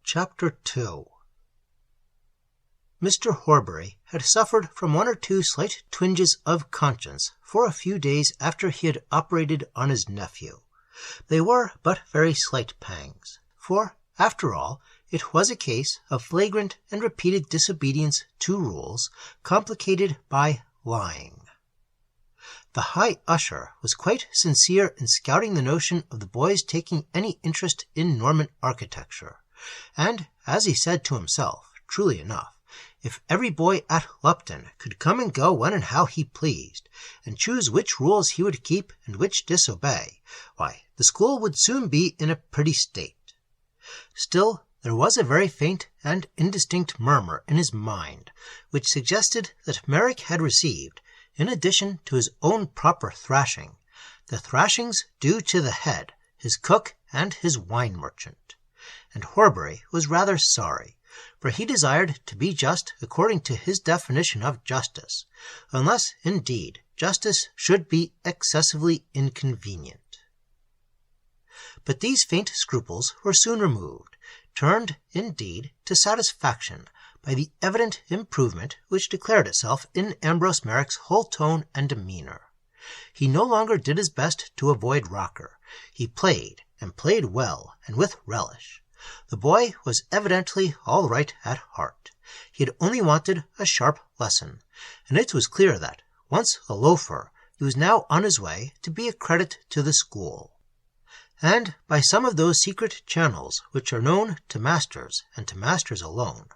Chapter 2. Mr. Horbury had suffered from one or two slight twinges of conscience for a few days after he had operated on his nephew. They were but very slight pangs, for, after all, it was a case of flagrant and repeated disobedience to rules, complicated by lying. The High Usher was quite sincere in scouting the notion of the boys taking any interest in Norman architecture, and, as he said to himself, truly enough, if every boy at Lupton could come and go when and how he pleased, and choose which rules he would keep and which disobey, why, the school would soon be in a pretty state. Still, there was a very faint and indistinct murmur in his mind, which suggested that Merrick had received, in addition to his own proper thrashing, the thrashings due to the head, his cook, and his wine merchant. And Horbury was rather sorry, for he desired to be just according to his definition of justice, unless, indeed, justice should be excessively inconvenient. But these faint scruples were soon removed, turned, indeed, to satisfaction by the evident improvement which declared itself in Ambrose Merrick's whole tone and demeanour. He no longer did his best to avoid Rocker. He played, and played well, and with relish. The boy was evidently all right at heart. He had only wanted a sharp lesson, and it was clear that, once a loafer, he was now on his way to be a credit to the school. And by some of those secret channels which are known to masters, and to masters alone,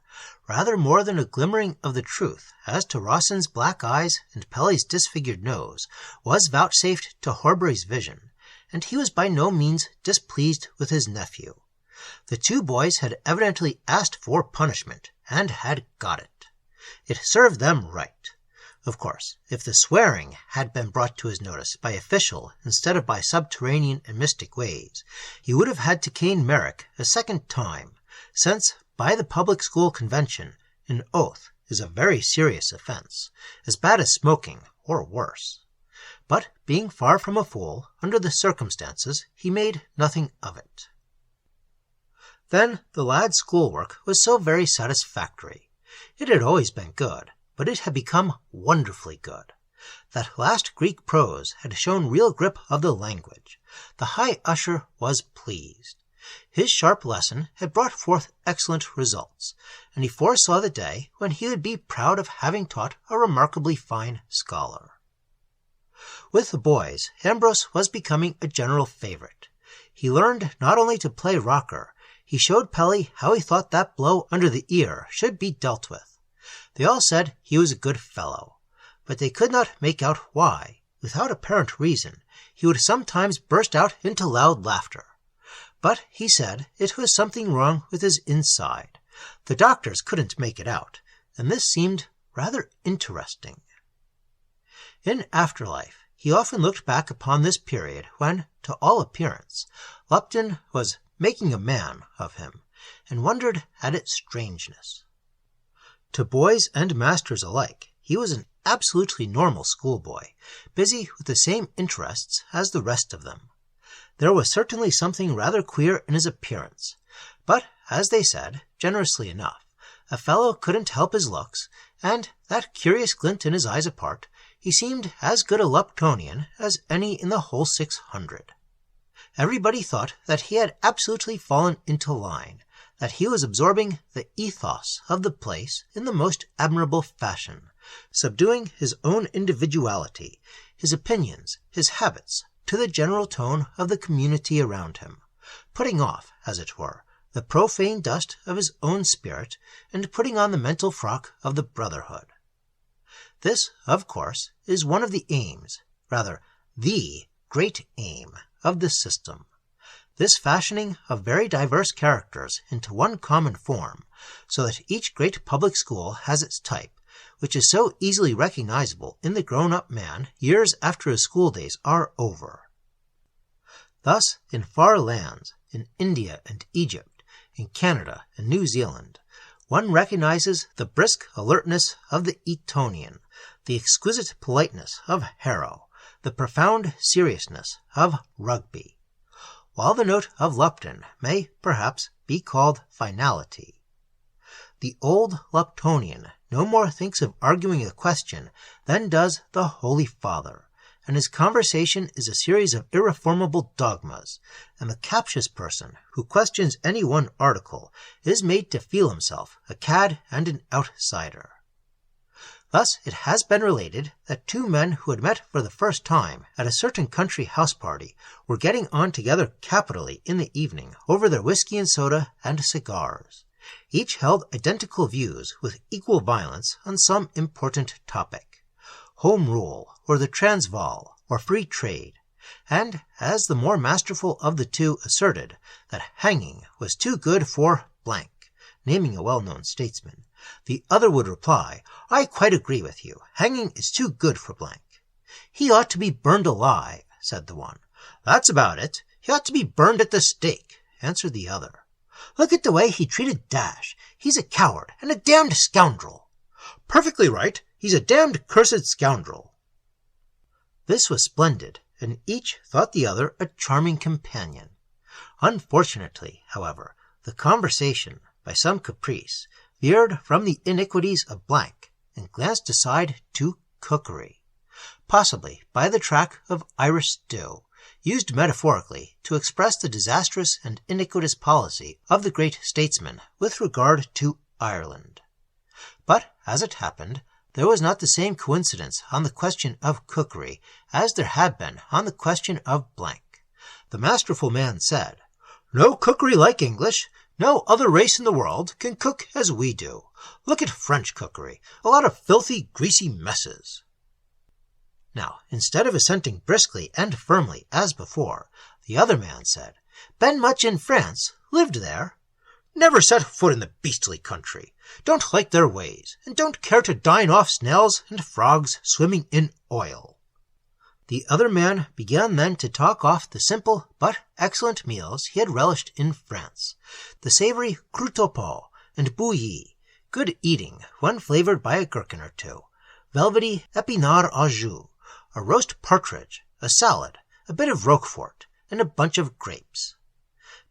rather more than a glimmering of the truth as to Rawson's black eyes and Pelly's disfigured nose was vouchsafed to Horbury's vision, and he was by no means displeased with his nephew. The two boys had evidently asked for punishment, and had got it. It served them right. Of course, if the swearing had been brought to his notice by official instead of by subterranean and mystic ways, he would have had to cane Merrick a second time, since, by the public school convention, an oath is a very serious offence, as bad as smoking, or worse. But, being far from a fool, under the circumstances, he made nothing of it. Then the lad's schoolwork was so very satisfactory. It had always been good, but it had become wonderfully good. That last Greek prose had shown real grip of the language. The High Usher was pleased. His sharp lesson had brought forth excellent results, and he foresaw the day when he would be proud of having taught a remarkably fine scholar. With the boys, Ambrose was becoming a general favourite. He learned not only to play rocker, he showed Pelly how he thought that blow under the ear should be dealt with. They all said he was a good fellow, but they could not make out why, without apparent reason, he would sometimes burst out into loud laughter. But he said it was something wrong with his inside. The doctors couldn't make it out, and this seemed rather interesting. In afterlife, he often looked back upon this period when, to all appearance, Lupton was making a man of him, and wondered at its strangeness. To boys and masters alike, he was an absolutely normal schoolboy, busy with the same interests as the rest of them. There was certainly something rather queer in his appearance, but, as they said, generously enough, a fellow couldn't help his looks, and, that curious glint in his eyes apart, he seemed as good a Luptonian as any in the whole 600. Everybody thought that he had absolutely fallen into line, that he was absorbing the ethos of the place in the most admirable fashion, subduing his own individuality, his opinions, his habits, to the general tone of the community around him, putting off, as it were, the profane dust of his own spirit, and putting on the mental frock of the brotherhood. This, of course, is one of the aims, rather, the great aim, of this system. This fashioning of very diverse characters into one common form, so that each great public school has its type, which is so easily recognizable in the grown-up man years after his school days are over. Thus, in far lands, in India and Egypt, in Canada and New Zealand, one recognizes the brisk alertness of the Etonian, the exquisite politeness of Harrow, the profound seriousness of Rugby, while the note of Lupton may, perhaps, be called finality. The old Luptonian no more thinks of arguing a question than does the Holy Father, and his conversation is a series of irreformable dogmas, and the captious person who questions any one article is made to feel himself a cad and an outsider. Thus it has been related that two men who had met for the first time at a certain country house party were getting on together capitally in the evening over their whiskey and soda and cigars. Each held identical views with equal violence on some important topic, Home Rule, or the Transvaal, or Free Trade, and as the more masterful of the two asserted that hanging was too good for blank, naming a well-known statesman, the other would reply, "I quite agree with you. Hanging is too good for blank." "He ought to be burned alive," said the one. "That's about it. He ought to be burned at the stake," answered the other. "Look at the way he treated Dash. He's a coward and a damned scoundrel." "Perfectly right. He's a damned cursed scoundrel." This was splendid, and each thought the other a charming companion. Unfortunately, however, the conversation, by some caprice, veered from the iniquities of blank and glanced aside to cookery, possibly by the track of Irish stew, used metaphorically to express the disastrous and iniquitous policy of the great statesman with regard to Ireland. But, as it happened, there was not the same coincidence on the question of cookery as there had been on the question of blank. The masterful man said, "No cookery like English. No other race in the world can cook as we do. Look at French cookery. A lot of filthy, greasy messes." Now, instead of assenting briskly and firmly as before, the other man said, "Been much in France? Lived there?" "Never set foot in the beastly country. Don't like their ways, and don't care to dine off snails and frogs swimming in oil." The other man began then to talk off the simple but excellent meals he had relished in France, the savory croûte-au-pot and bouillie, good eating when flavored by a gherkin or two, velvety épinards au jus, a roast partridge, a salad, a bit of Roquefort, and a bunch of grapes.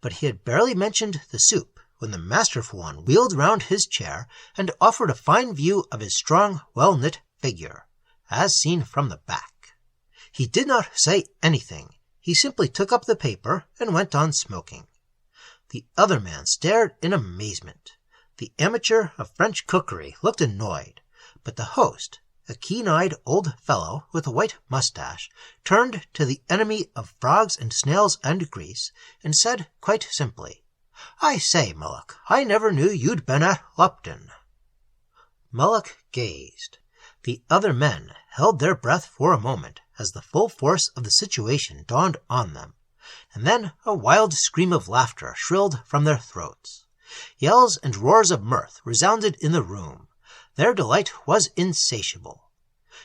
But he had barely mentioned the soup when the masterful one wheeled round his chair and offered a fine view of his strong, well-knit figure, as seen from the back. He did not say anything. He simply took up the paper and went on smoking. The other man stared in amazement. The amateur of French cookery looked annoyed, but the host, a keen-eyed old fellow with a white moustache, turned to the enemy of frogs and snails and grease, and said quite simply, "I say, Mullock, I never knew you'd been at Lupton." Mullock gazed. The other men held their breath for a moment as the full force of the situation dawned on them, and then a wild scream of laughter shrilled from their throats. Yells and roars of mirth resounded in the room. Their delight was insatiable.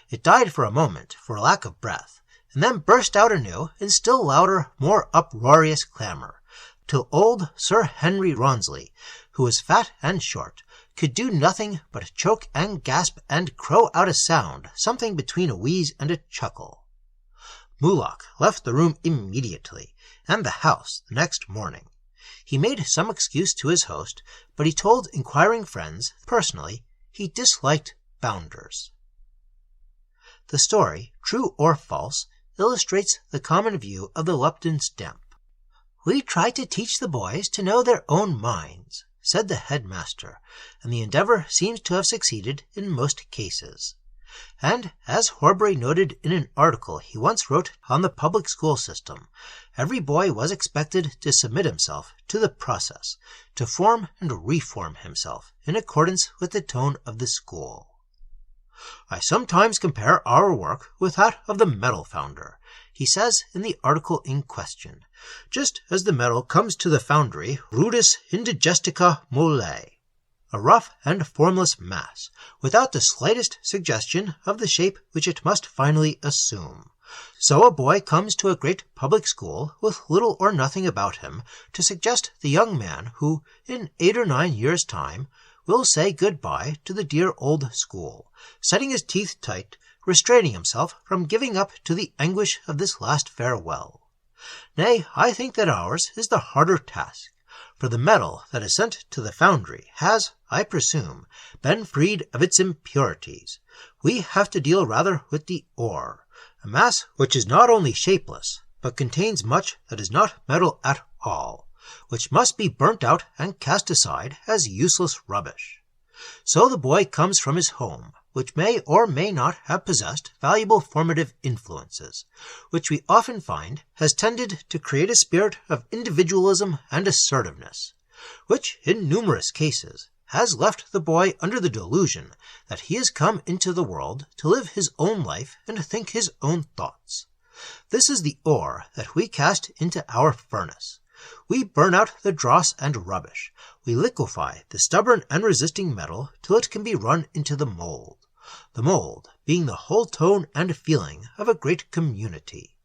It died for a moment for lack of breath, and then burst out anew in still louder, more uproarious clamour, till old Sir Henry Rawnsley, who was fat and short, could do nothing but choke and gasp and crow out a sound something between a wheeze and a chuckle. Mullock left the room immediately, and the house the next morning. He made some excuse to his host, but he told inquiring friends, personally, he disliked bounders. The story, true or false, illustrates the common view of the Lupton stamp. "We try to teach the boys to know their own minds," said the headmaster, and the endeavour seems to have succeeded in most cases. And, as Horbury noted in an article he once wrote on the public school system, every boy was expected to submit himself to the process, to form and reform himself in accordance with the tone of the school. "I sometimes compare our work with that of the metal founder," he says in the article in question, "just as the metal comes to the foundry rudis indigestica mole, a rough and formless mass, without the slightest suggestion of the shape which it must finally assume. So a boy comes to a great public school with little or nothing about him to suggest the young man who, in 8 or 9 years' time, will say good-bye to the dear old school, setting his teeth tight, restraining himself from giving up to the anguish of this last farewell. Nay, I think that ours is the harder task, for the metal that is sent to the foundry has, I presume, been freed of its impurities. We have to deal rather with the ore, a mass which is not only shapeless, but contains much that is not metal at all, which must be burnt out and cast aside as useless rubbish. So the boy comes from his home, which may or may not have possessed valuable formative influences, which we often find has tended to create a spirit of individualism and assertiveness, which, in numerous cases, has left the boy under the delusion that he has come into the world to live his own life and think his own thoughts. This is the ore that we cast into our furnace. We burn out the dross and rubbish. We liquefy the stubborn and resisting metal till it can be run into the mold. The mold being the whole tone and feeling of a great community.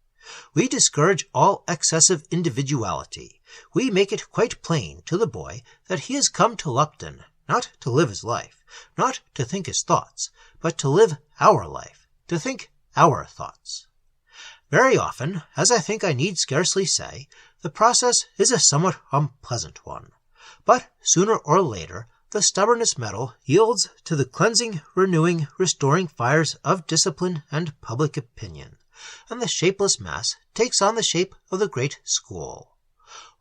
We discourage all excessive individuality. We make it quite plain to the boy that he has come to Lupton not to live his life, not to think his thoughts, but to live our life, to think our thoughts. Very often, as I think I need scarcely say, the process is a somewhat unpleasant one, but sooner or later the stubbornness metal yields to the cleansing, renewing, restoring fires of discipline and public opinion, and the shapeless mass takes on the shape of the great school.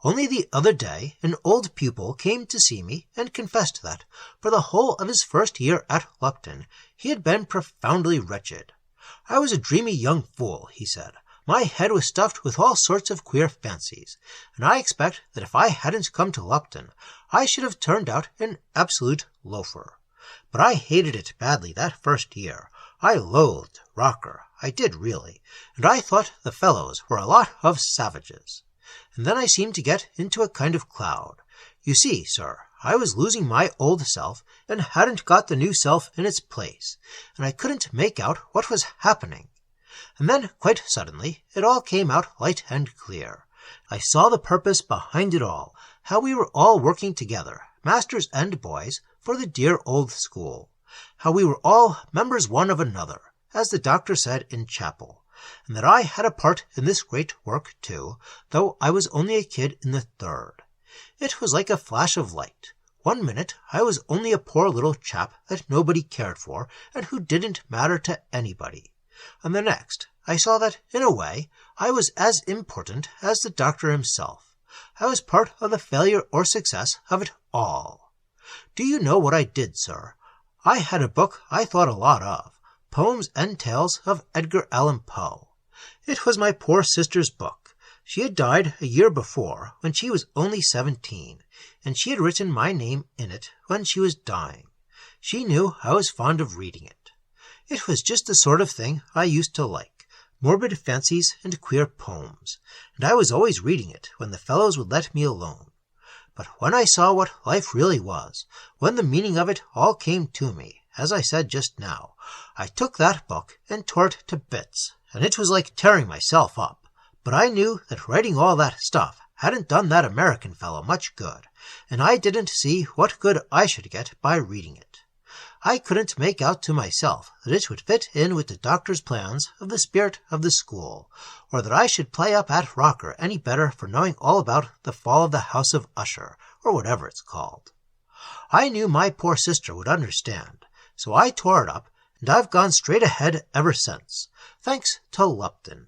Only the other day an old pupil came to see me and confessed that, for the whole of his first year at Lupton, he had been profoundly wretched. I was a dreamy young fool, he said. My head was stuffed with all sorts of queer fancies, and I expect that if I hadn't come to Lupton, I should have turned out an absolute loafer. But I hated it badly that first year. I loathed Rocker, I did really, and I thought the fellows were a lot of savages. And then I seemed to get into a kind of cloud. You see, sir, I was losing my old self and hadn't got the new self in its place, and I couldn't make out what was happening. And then, quite suddenly, it all came out light and clear. I saw the purpose behind it all, how we were all working together, masters and boys, for the dear old school, how we were all members one of another, as the doctor said in chapel, and that I had a part in this great work too, though I was only a kid in the third. It was like a flash of light. One minute I was only a poor little chap that nobody cared for and who didn't matter to anybody. And the next, I saw that, in a way, I was as important as the doctor himself. I was part of the failure or success of it all. Do you know what I did, sir? I had a book I thought a lot of, Poems and Tales of Edgar Allan Poe. It was my poor sister's book. She had died a year before, when she was only 17, and she had written my name in it when she was dying. She knew I was fond of reading it. It was just the sort of thing I used to like, morbid fancies and queer poems, and I was always reading it when the fellows would let me alone. But when I saw what life really was, when the meaning of it all came to me, as I said just now, I took that book and tore it to bits, and it was like tearing myself up. But I knew that writing all that stuff hadn't done that American fellow much good, and I didn't see what good I should get by reading it. I couldn't make out to myself that it would fit in with the doctor's plans of the spirit of the school, or that I should play up at Rocker any better for knowing all about the fall of the House of Usher, or whatever it's called. I knew my poor sister would understand, so I tore it up, and I've gone straight ahead ever since, thanks to Lupton.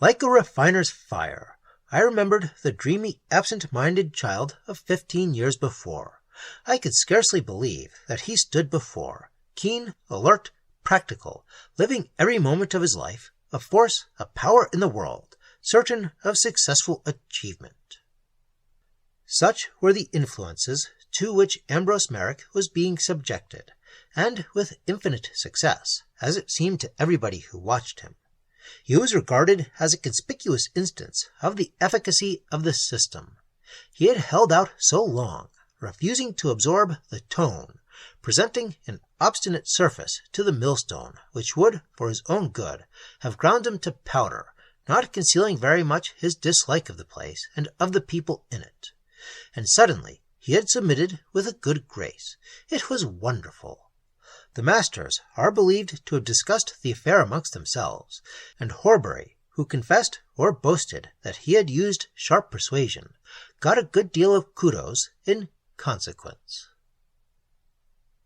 Like a refiner's fire, I remembered the dreamy, absent-minded child of 15 years before. I could scarcely believe that he stood before, keen, alert, practical, living every moment of his life, a force, a power in the world, certain of successful achievement. Such were the influences to which Ambrose Merrick was being subjected, and with infinite success, as it seemed to everybody who watched him. He was regarded as a conspicuous instance of the efficacy of the system. He had held out so long, refusing to absorb the tone, presenting an obstinate surface to the millstone, which would, for his own good, have ground him to powder, not concealing very much his dislike of the place and of the people in it. And suddenly he had submitted with a good grace. It was wonderful. The masters are believed to have discussed the affair amongst themselves, and Horbury, who confessed or boasted that he had used sharp persuasion, got a good deal of kudos in consequence.